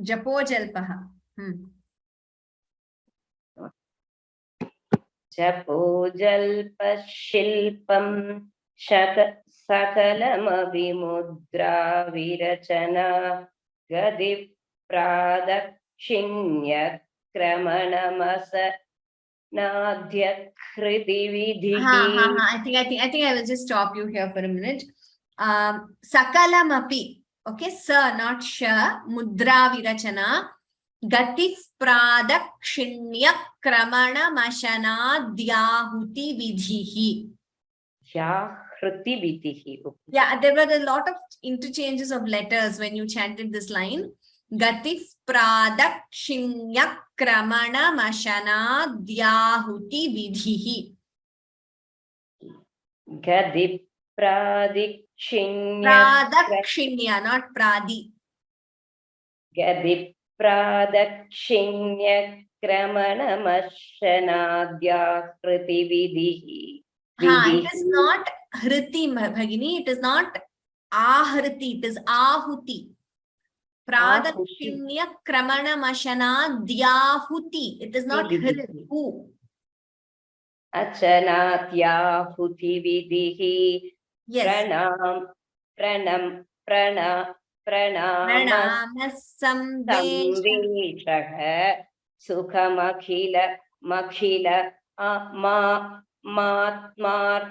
Japojalpaha. जपोजल्पशिल्पं सकलमविमुद्रा विरचना गदिप्रादक्षिण्यक्रमणमस नाद्यकृति विधिः. I think I will just stop you here for a minute. Sakalamapi. Okay, sir, not sha. Mudra virachana. Gatif pradakshinya kramana mashana dhyahuti vidhihi. Dhyahuti vidhihi. Yeah, there were a lot of interchanges of letters when you chanted this line. Gatif pradakshinya kramana mashana dhyahuti vidhihi. Gadip Pradakshinya, not pradi. Gadip Pradakshinya Kramana Mashanadya Kriti Vidhi. It is not Hriti Bhagini, it is not Ahriti, it is Ahuti. Pradakshinya Kramana Mashana Dhyahuti. It is not Hritu. Achanatya Huti Vidhi. Yes. Pranama samveshaha sukhamakila matmar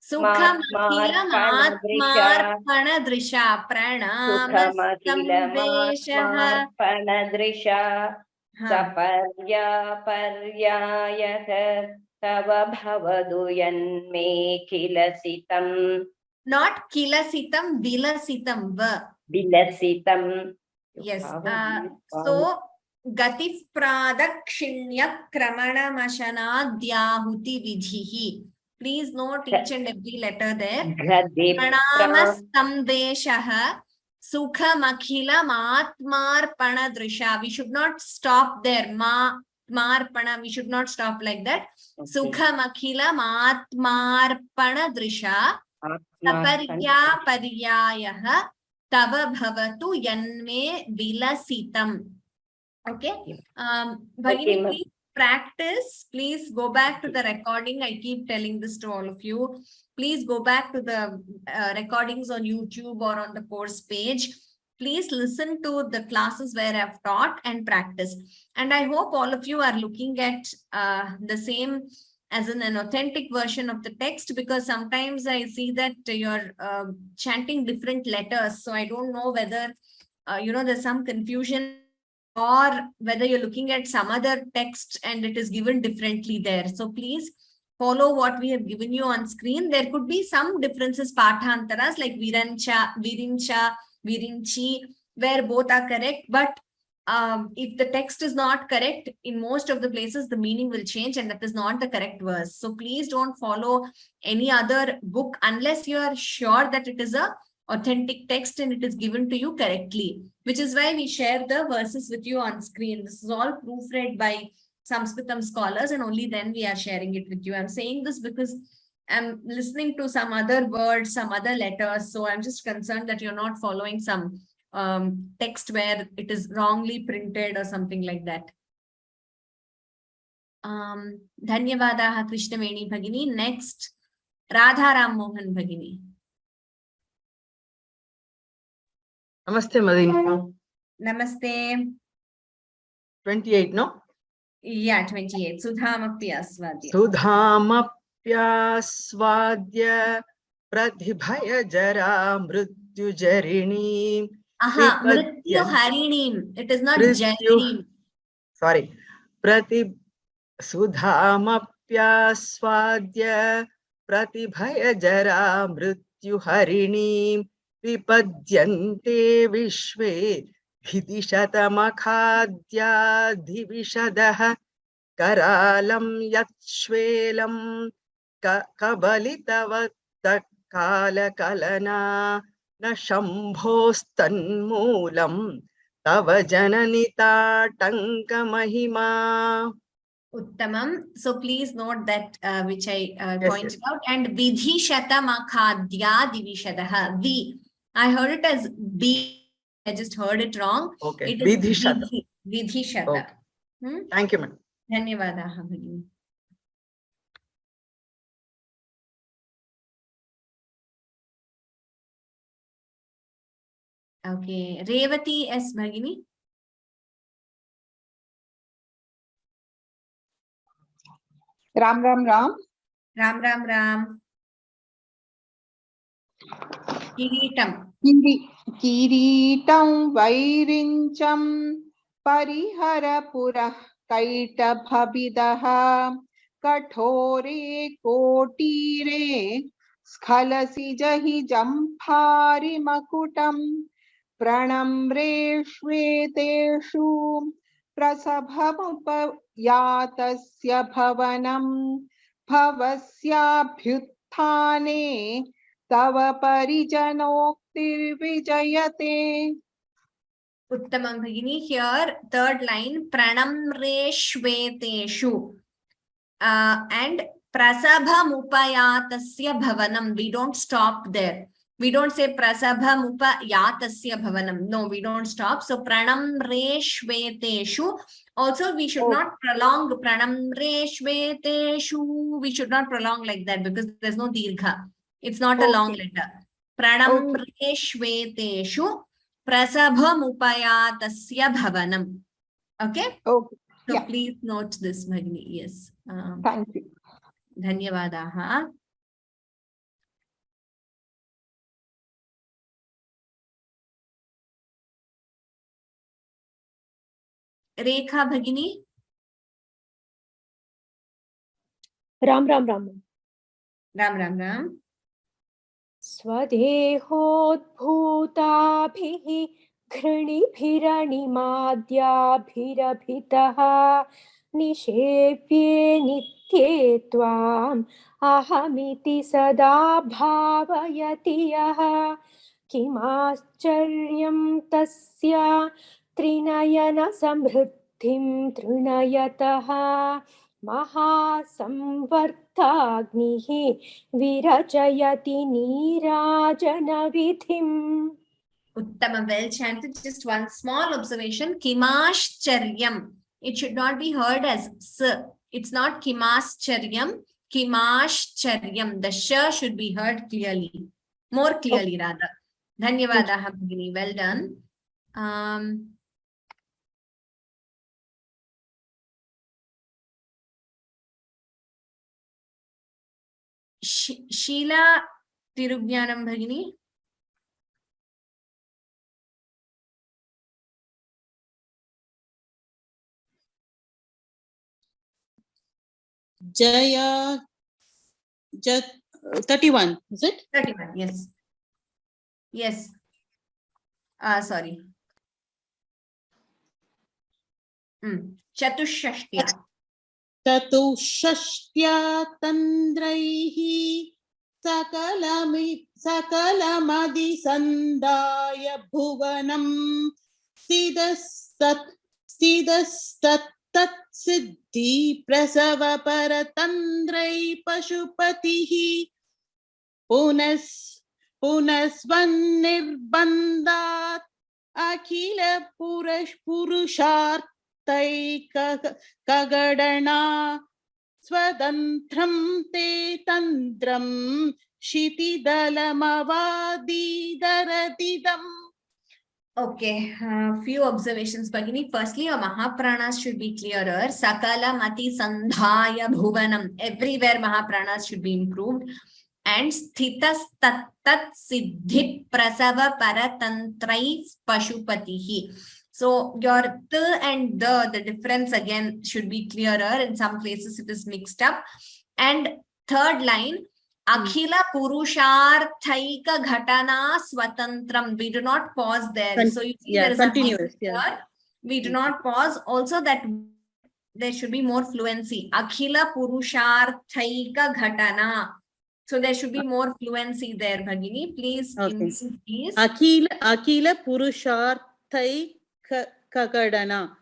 Sukhamakila panadrisha saparya paryayaka tava bhavadu yanme kilasitam. Not kilasitam, vilasitam. Vilasitam. Yes. So gatif pradakshinya kramana mashana dhyahuti vidhihi. Please note each and every letter there. Pranamas samveshaha sukha makhila matmarpana drisha. We should not stop there. Marpana. We should not stop like that. Sukha makhila matmarpana drisha. Saparya paryayaha tava bhavatu yanme vilasitam. Okay. Bhagini, please practice. Please go back to the recording. I keep telling this to all of you. Please go back to the recordings on YouTube or on the course page. Please listen to the classes where I've taught and practice. And I hope all of you are looking at the same as in an authentic version of the text, because sometimes I see that you're chanting different letters. So I don't know whether, there's some confusion, or whether you're looking at some other text and it is given differently there. So please follow what we have given you on screen. There could be some differences, pathantaras like virancha, virincha, virinchi, where both are correct. But if the text is not correct, in most of the places, the meaning will change and that is not the correct verse. So please don't follow any other book unless you are sure that it is a authentic text and it is given to you correctly, which is why we share the verses with you on screen. This is all proofread by Sanskritam scholars and only then we are sharing it with you. I'm saying this because I'm listening to some other words, some other letters. So I'm just concerned that you're not following some text where it is wrongly printed or something like that. Dhanyavadaha Krishnaveni Bhagini. Next, Radharam Mohan Bhagini. Namaste, Madhini. Namaste. 28, no? Yeah, 28. Sudhamapya Swadya. Sudhamapya Swadya Pratibhaya jara mrityujarinim. Aha, mrityu harinim. It is not Mrityu. jarinim. Sorry. Sudhamapyaswadya pratibhaya jara mrityu harinim vipadyante vishve bhidishatamakadya divishadaha karalam yatshvelam kabalitavat kala kalana na shambhostanmulam tava jananita tanka mahima. Uttamam. So please note that which I pointed out. And vidhi shatamakadya divishadaha. I heard it as B. I just heard it wrong. Okay. It is vidhi shata. Okay. Thank you, ma'am. Dhanyavadaha bhagini. Okay. Revati S. Bhagini. Ram Ram Ram. Ram Ram Ram. Kiritam. Kiritam Vairincham Pariharapura Kaita Bhabidaha Kathore Kotire Skhalasi Jahi Jampari Makutam Pranamre Shveteshu Prasabhamupayatasya Bhavanam Bhavasyabhyuthane Tava parijanoktiriwijayate. Uttamam bhagini. Here, third line, pranamre shveteshu. And prasabhamupayatasya bhavanam. We don't stop there. We don't say prasabhamupayatasya bhavanam. No, we don't stop. So pranamre shveteshu. Also, we should not prolong pranamre shveteshu. We should not prolong like that because there's no dirgha. It's not a long letter. Pranamre shveteshu prasabhamupayatasya bhavanam. Okay? Okay. So please note this, Bhagini. Yes. Thank you. Dhanyavadaha. Rekha Bhagini. Ram Ram Ram. Ram Ram Ram. स्वदेहोद्भूताभिः घृणिभिरनिमाद्याभिरभितः निषेव्ये नित्ये त्वाम् अहमिति सदा भावयति यः किमाश्चर्यं तस्य त्रिनयनसमृद्धिं तृणयतः महासंवर्ताग्निः विरचयति नीराजनविधिम्. Uttama, well chanted. Just one small observation. Kimascharya. It should not be heard as s. It's not kimascharya. Kimascharya. The sh should be heard clearly. More clearly, rather. Dhanyavadaha, Bhagini. Well done. Sheila Tirugyanam, Bhagini. Jaya 31, is it? 31, yes. Yes. Sorry. Chatushashtya. Chatushashtya tandraihi sakalamadi sandaya bhuvanam sidastat siddhi prasava paratandrai pashupatihi punasvannirbandhat akhila purusharthai kagadana swadantram te tandram shitidalamavadidaratidam. Okay, few observations, Bhagini. Firstly, your Mahapranas should be clearer. Sakala Mati Sandhaya Bhuvanam. Everywhere Mahapranas should be improved. and sthitas tat siddhi prasava paratantrai pashupatihi. So your t and the difference again should be clearer. In some places it is mixed up. And third line, Akhila Purusharthaika Ghatana Swatantram. We do not pause there. So you see there is a here. We do not pause. Also that there should be more fluency. Akhila Purusharthaika Ghatana. So there should be more fluency there, Bhagini. Please, please. Akila Purusharthai Kakadana.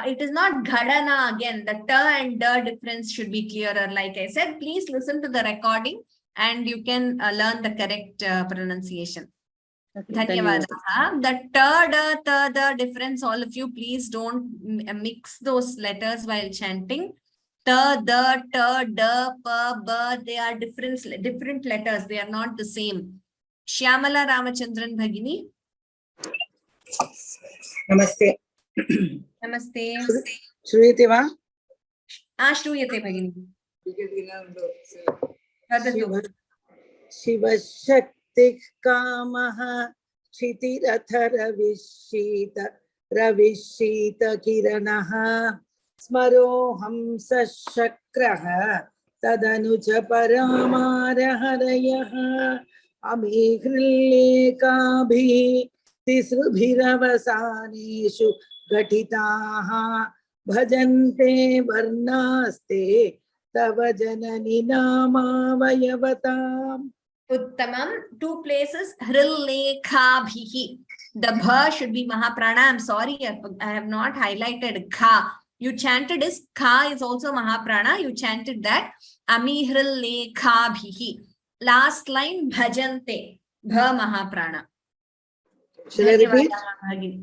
It is not Ghadana again. The t and the difference should be clearer. Like I said, please listen to the recording and you can learn the correct pronunciation. Dhanyavadaha. The difference, all of you, please don't mix those letters while chanting. The, pa, ba, they are different letters. They are not the same. Shyamala Ramachandran Bhagini. Namaste. Namaste. Shruyate va? Shruyate Bhagini. Shiva Shakti Kamaha Kshitirathara Ravishita Kiranaha Smaroham Sashakraha Tadanuja Paramarahayaha Amihrillekabhi Tisrubhiravasaneshu Gatitaha Bhajante Varnaste Tava Janani Nama Vayavatam. Uttamam. Two places. Hrillekabhihi. The bha should be Mahaprana. I'm sorry, I have not highlighted kha. You chanted is kha is also Mahaprana. You chanted that. Amihrillekabhihi. Last line bhajante. Bha Mahaprana. Shall I repeat?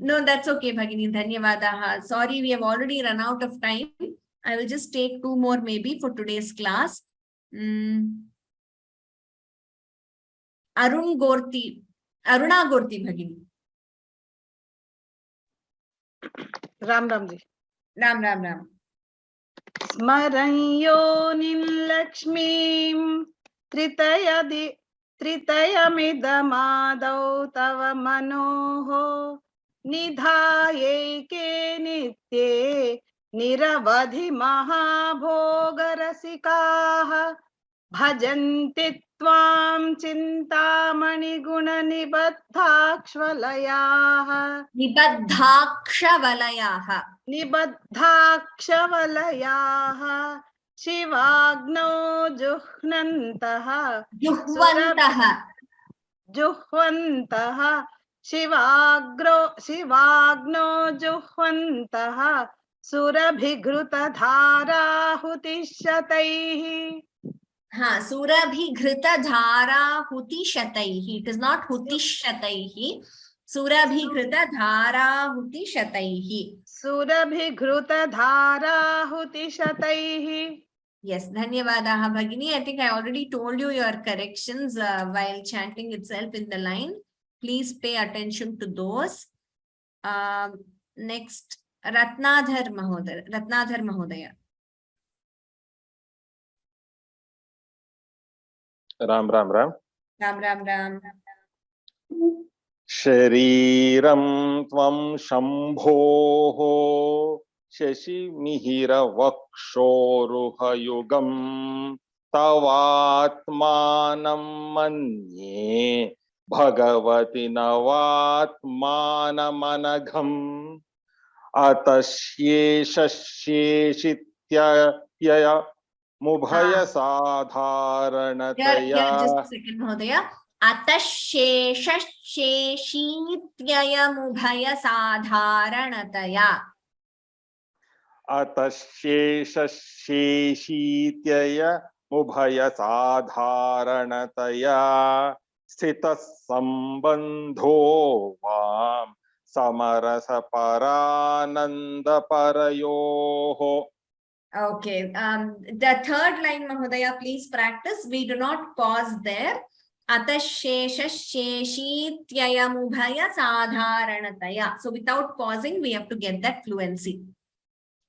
No, that's okay, Bhagini. Dhanyavadaha. Sorry, we have already run out of time. I will just take two more maybe for today's class. Aruna Gorti Bhagini. Ram ji. Ram. Smaranyo Lakshmim Tritayamidamadav tava manoho Nidhaye ke nitye Niravadhi mahabhogarasikaha Bhajanti tvam chintamani guna nibaddhakshvalayaha Nibaddhakshvalayaha Shivagno juhnantaha Shivagno juhvantaha Surabhigruta dhara hutishataihi. Surabhigruta dhara hutishataihi. It is not hutishataihi. Surabhigruta dhara hutishataihi. Surabhigruta dhara hutishataihi. Yes, Dhanyavadaha Bhagini. I think I already told you your corrections while chanting itself in the line. Please pay attention to those. Next, Ratnadhar Mahodaya. Ram. Ram. Shariram tvam shambhoho shashi mihira vakshoruha yugam tavatmanam manye bhagavati navatmanamanagham atasyeshasheshitya mubhaya sadharanataya. Just a second, Mahodaya. Atasheshasheshityaya mubhaya sadharanataya. Atasheshasheshitya mubhaya sadharanataya sthitas sambandho vam samarasa parananda parayoho. Okay. The third line, Mahodaya, please practice. We do not pause there. Atasheshasheshityaya mubhaya sadharanataya. So without pausing, we have to get that fluency.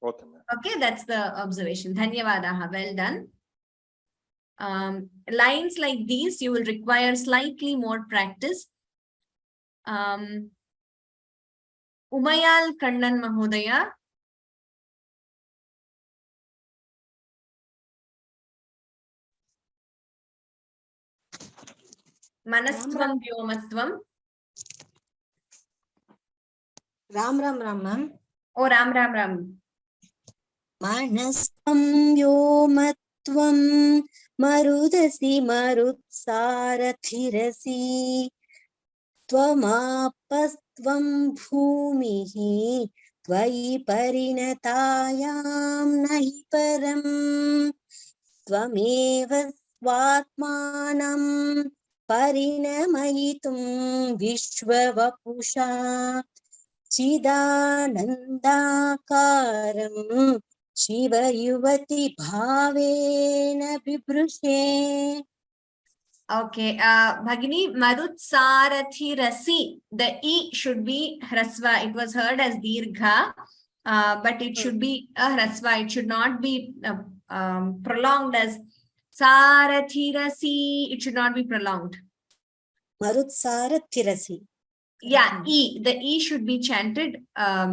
Okay. Okay, that's the observation. Dhanyavadaha. Well done. Lines like these, you will require slightly more practice. Umayal Kannan Mahodaya. Manastvam Vyomatvam. Ram ma'am. Oh, Ram. Manastvam vyomatvam marudasi marutsarathirasi tvamapastvam bhumihi tvayi parinatayam nahi param tvameva svatmanam parinamayitum vishwavapusha Chidanandakaram Shiva Yuvati Bhavena Bibhrushe. Okay, Bhagini, Marutsarathi Rasi. The E should be Hrasva. It was heard as Dirgha, but it should be a Hrasva. It should not be prolonged as Sarathi Rasi. It should not be prolonged. Marutsarathi Rasi. Yeah, E. The E should be chanted. I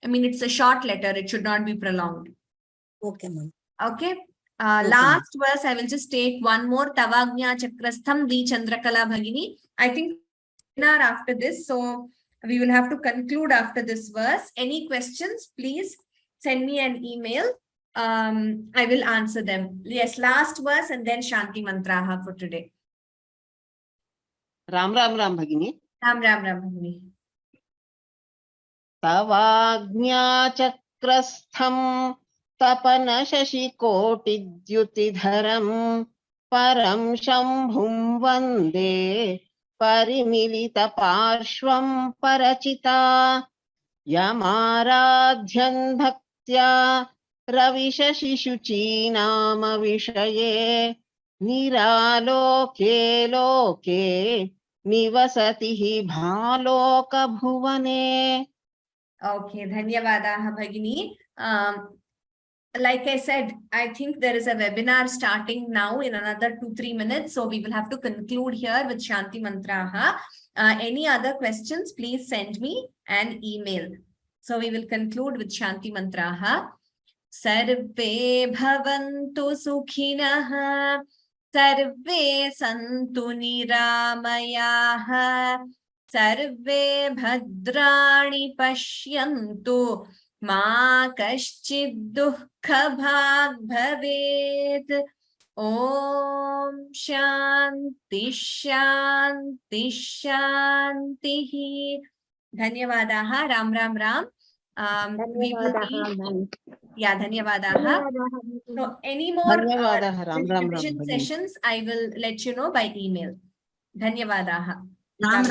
mean, it's a short letter. It should not be prolonged. Okay, ma'am. Okay. Last verse, I will just take one more. Tavagnya Chakrastham Di Chandrakala Bhagini. I think after this, so we will have to conclude after this verse. Any questions, please send me an email. I will answer them. Yes, last verse and then Shanti Mantraha for today. Ram Bhagini. Ram Bhagini. Tavagnya Chakrastham Tapana Shashikotidyutidharam Param Shambhum Vande Parimilita Parshvam Parachita Yamaradhyan Bhaktya Ravisha-shishuchinama Vishaye Niraloke Loke Nivasatihi Bhaloka Bhuvane. Okay, Dhanyavadaha Bhagini. Like I said, I think there is a webinar starting now in another 2-3 minutes. So we will have to conclude here with Shanti Mantraha. Any other questions, please send me an email. So we will conclude with Shanti Mantraha. Sarve bhavantu sukhinah, sarve santu niramayaha, sarve bhadrani pashyantu. Ma kaschid dukkha bhag bhavet. Om Shanti Shanti Shanti. Dhanyavadaha. Ram. We will be, yeah, Dhanyavadaha. So any more revision sessions, I will let you know by email. Dhanyavadaha. Ram.